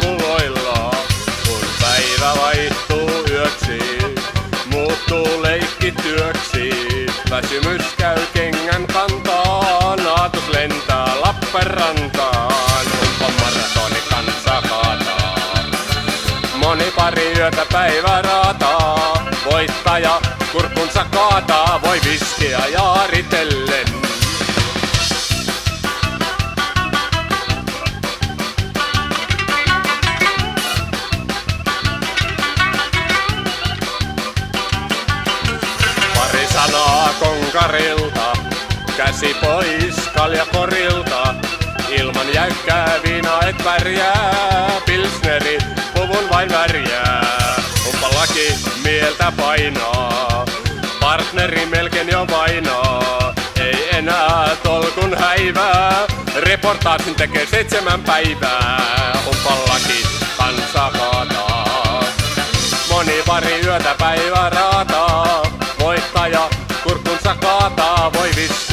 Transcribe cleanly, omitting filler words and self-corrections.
kurkuloilla. Kun päivä vaihtuu yöksi, muuttuu leikkityöksi. Väsymys käy kengän kantaan, aatos lentää Lappeenrantaan. Umpan maratoni kansa kaataa, moni pari yötä päivä raataa. Voittaja kurkkunsa kaataa, voi viskiä jaaritellen. Pari sanaa konkarilta, käsi pois kaljakorilta. Ilman jäykkää viinaa et pärjää, pilsneri puvun vain värjää. Umpa laki mieltä painaa, partneri melkein jo painaa. Ei enää tolkun häivää, reportaasin tekee 7 päivää. Umpa laki kansa kaataa, moni pari yötä päivä raataa. Voittaja kurkkunsa kaataa, voi vissi.